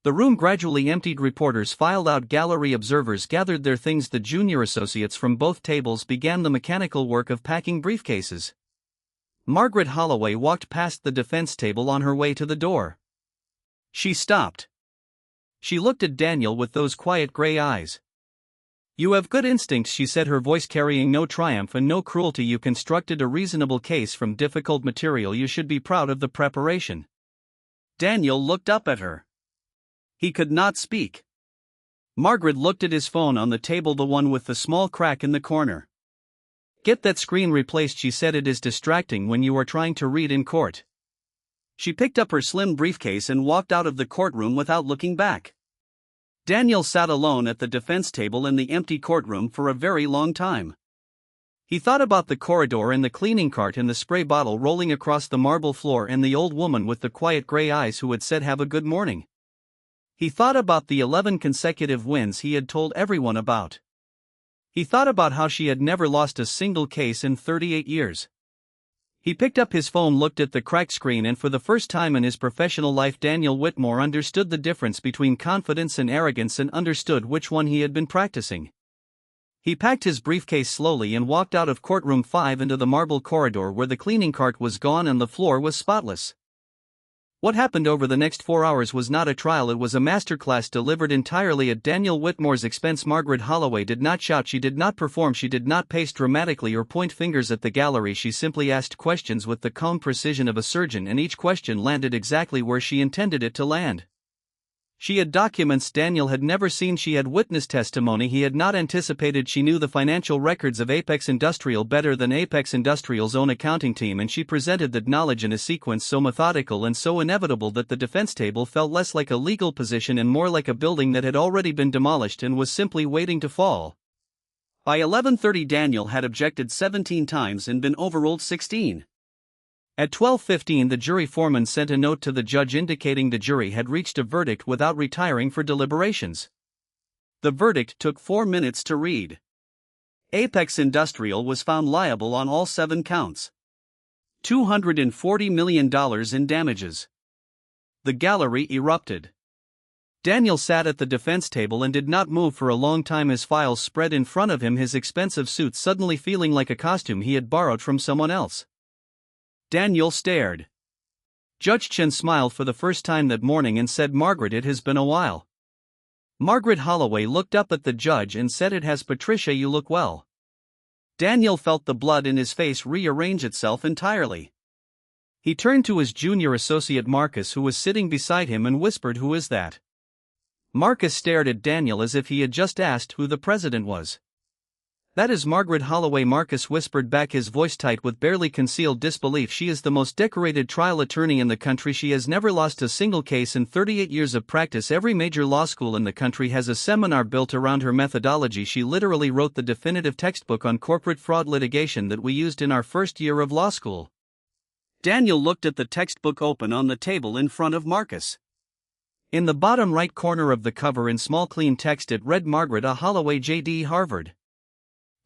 The room gradually emptied. Reporters filed out. Gallery observers gathered their things. The junior associates from both tables began the mechanical work of packing briefcases. Margaret Holloway walked past the defense table on her way to the door. She stopped. She looked at Daniel with those quiet gray eyes. "You have good instincts," she said, her voice carrying no triumph and no cruelty. "You constructed a reasonable case from difficult material. You should be proud of the preparation." Daniel looked up at her. He could not speak. Margaret looked at his phone on the table, the one with the small crack in the corner. "Get that screen replaced," she said. "It is distracting when you are trying to read in court." She picked up her slim briefcase and walked out of the courtroom without looking back. Daniel sat alone at the defense table in the empty courtroom for a very long time. He thought about the corridor and the cleaning cart and the spray bottle rolling across the marble floor and the old woman with the quiet gray eyes who had said "have a good morning." He thought about the 11 consecutive wins he had told everyone about. He thought about how she had never lost a single case in 38 years. He picked up his phone, looked at the cracked screen, and for the first time in his professional life Daniel Whitmore understood the difference between confidence and arrogance and understood which one he had been practicing. He packed his briefcase slowly and walked out of courtroom 5 into the marble corridor where the cleaning cart was gone and the floor was spotless. What happened over the next 4 hours was not a trial, it was a masterclass delivered entirely at Daniel Whitmore's expense. Margaret Holloway did not shout, she did not perform, she did not pace dramatically or point fingers at the gallery. She simply asked questions with the calm precision of a surgeon, and each question landed exactly where she intended it to land. She had documents Daniel had never seen. She had witness testimony he had not anticipated. She knew the financial records of Apex Industrial better than Apex Industrial's own accounting team, and she presented that knowledge in a sequence so methodical and so inevitable that the defense table felt less like a legal position and more like a building that had already been demolished and was simply waiting to fall. By 11:30 Daniel had objected 17 times and been overruled 16. At 12:15 the jury foreman sent a note to the judge indicating the jury had reached a verdict without retiring for deliberations. The verdict took 4 minutes to read. Apex Industrial was found liable on all 7 counts. $240 million in damages. The gallery erupted. Daniel sat at the defense table and did not move for a long time, his files spread in front of him, his expensive suit suddenly feeling like a costume he had borrowed from someone else. Daniel stared. Judge Chen smiled for the first time that morning and said, "Margaret, it has been a while." Margaret Holloway looked up at the judge and said, "It has, Patricia, you look well." Daniel felt the blood in his face rearrange itself entirely. He turned to his junior associate Marcus, who was sitting beside him, and whispered, "Who is that?" Marcus stared at Daniel as if he had just asked who the president was. "That is Margaret Holloway," Marcus whispered back, his voice tight with barely concealed disbelief. "She is the most decorated trial attorney in the country. She has never lost a single case in 38 years of practice. Every major law school in the country has a seminar built around her methodology. She literally wrote the definitive textbook on corporate fraud litigation that we used in our first year of law school." Daniel looked at the textbook open on the table in front of Marcus. In the bottom right corner of the cover in small clean text it read, "Margaret A. Holloway, J.D. Harvard."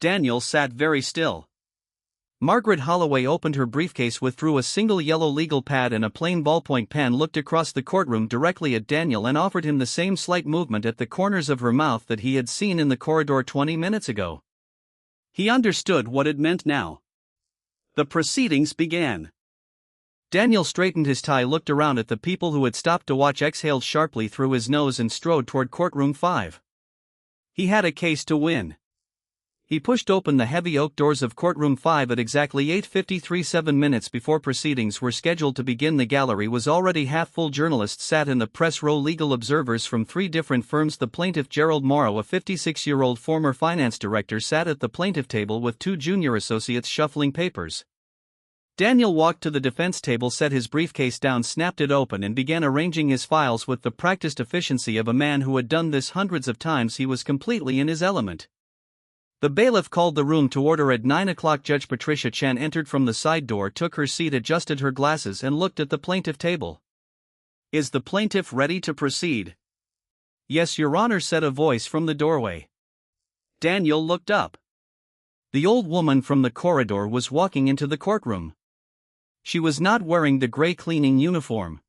Daniel sat very still. Margaret Holloway opened her briefcase, withdrew a single yellow legal pad and a plain ballpoint pen, looked across the courtroom directly at Daniel, and offered him the same slight movement at the corners of her mouth that he had seen in the corridor 20 minutes ago. He understood what it meant now. The proceedings began. Daniel straightened his tie, looked around at the people who had stopped to watch, exhaled sharply through his nose, and strode toward courtroom 5. He had a case to win. He pushed open the heavy oak doors of courtroom 5 at exactly 8:53, 7 minutes before proceedings were scheduled to begin. The gallery was already half full. Journalists sat in the press row, legal observers from 3 different firms. The plaintiff, Gerald Morrow, a 56-year-old former finance director, sat at the plaintiff table with 2 junior associates shuffling papers. Daniel walked to the defense table, set his briefcase down, snapped it open, and began arranging his files with the practiced efficiency of a man who had done this hundreds of times. He was completely in his element. The bailiff called the room to order at 9 o'clock. Judge Patricia Chen entered from the side door, took her seat, adjusted her glasses, and looked at the plaintiff table. "Is the plaintiff ready to proceed?" "Yes, Your Honor," said a voice from the doorway. Daniel looked up. The old woman from the corridor was walking into the courtroom. She was not wearing the gray cleaning uniform.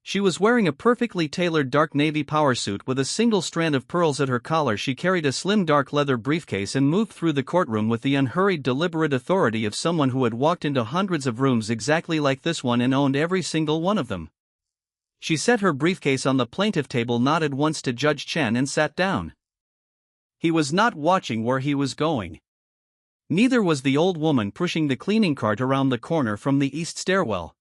She was wearing a perfectly tailored dark navy power suit with a single strand of pearls at her collar. She carried a slim dark leather briefcase and moved through the courtroom with the unhurried, deliberate authority of someone who had walked into hundreds of rooms exactly like this one and owned every single one of them. She set her briefcase on the plaintiff table, nodded once to Judge Chen, and sat down. He was not watching where he was going. Neither was the old woman pushing the cleaning cart around the corner from the east stairwell.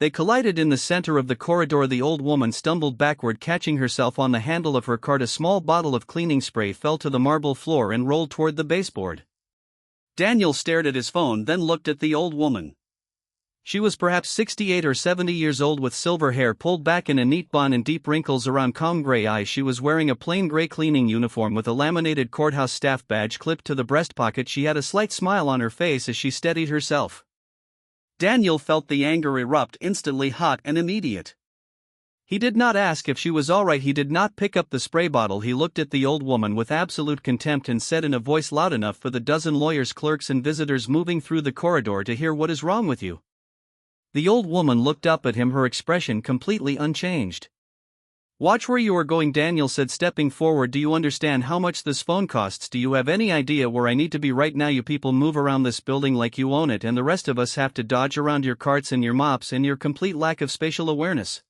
They collided in the center of the corridor. The old woman stumbled backward, catching herself on the handle of her cart. A small bottle of cleaning spray fell to the marble floor and rolled toward the baseboard. Daniel stared at his phone, then looked at the old woman. She was perhaps 68 or 70 years old, with silver hair pulled back in a neat bun and deep wrinkles around calm gray eyes. She was wearing a plain gray cleaning uniform with a laminated courthouse staff badge clipped to the breast pocket. She had a slight smile on her face as she steadied herself. Daniel felt the anger erupt, instantly hot and immediate. He did not ask if she was all right. He did not pick up the spray bottle. He looked at the old woman with absolute contempt and said in a voice loud enough for the dozen lawyers, clerks, and visitors moving through the corridor to hear, "What is wrong with you?" The old woman looked up at him, her expression completely unchanged. "Watch where you are going," Daniel said, stepping forward. "Do you understand how much this phone costs? Do you have any idea where I need to be right now? You people move around this building like you own it, and the rest of us have to dodge around your carts and your mops and your complete lack of spatial awareness."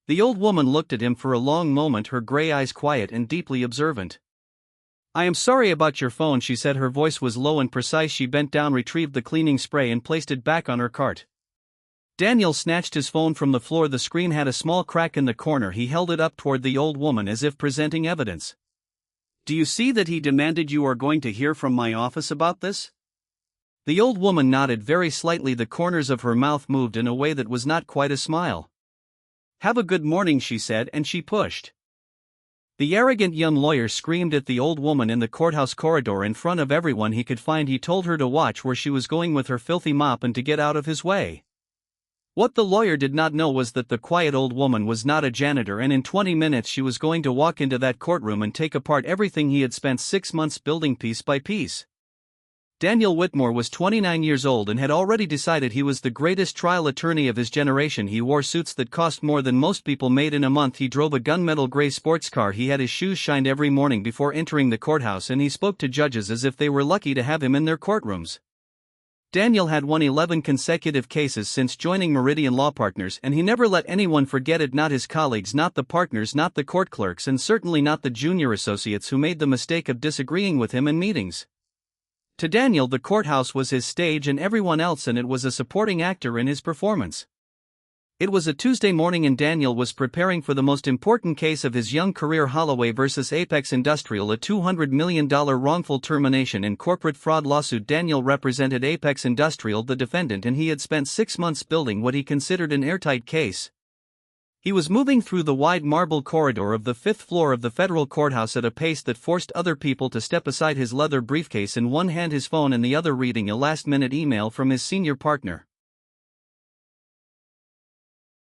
The old woman looked at him for a long moment, her gray eyes quiet and deeply observant. "I am sorry about your phone," she said. Her voice was low and precise. She bent down, retrieved the cleaning spray, and placed it back on her cart. Daniel snatched his phone from the floor. The screen had a small crack in the corner. He held it up toward the old woman as if presenting evidence. "Do you see that?" he demanded. "You are going to hear from my office about this?" The old woman nodded very slightly. The corners of her mouth moved in a way that was not quite a smile. "Have a good morning," she said, and she pushed. The arrogant young lawyer screamed at the old woman in the courthouse corridor in front of everyone he could find. He told her to watch where she was going with her filthy mop and to get out of his way. What the lawyer did not know was that the quiet old woman was not a janitor, and in 20 minutes she was going to walk into that courtroom and take apart everything he had spent 6 months building piece by piece. Daniel Whitmore was 29 years old and had already decided he was the greatest trial attorney of his generation. He wore suits that cost more than most people made in a month. He drove a gunmetal gray sports car. He had his shoes shined every morning before entering the courthouse, and he spoke to judges as if they were lucky to have him in their courtrooms. Daniel had won 11 consecutive cases since joining Meridian Law Partners, and he never let anyone forget it. Not his colleagues, not the partners, not the court clerks, and certainly not the junior associates who made the mistake of disagreeing with him in meetings. To Daniel, the courthouse was his stage and everyone else, and it was a supporting actor in his performance. It was a Tuesday morning and Daniel was preparing for the most important case of his young career, Holloway versus Apex Industrial, a $200 million wrongful termination and corporate fraud lawsuit. Daniel represented Apex Industrial, the defendant, and he had spent 6 months building what he considered an airtight case. He was moving through the wide marble corridor of the 5th floor of the federal courthouse at a pace that forced other people to step aside. His leather briefcase in one hand, his phone in the other, reading a last-minute email from his senior partner.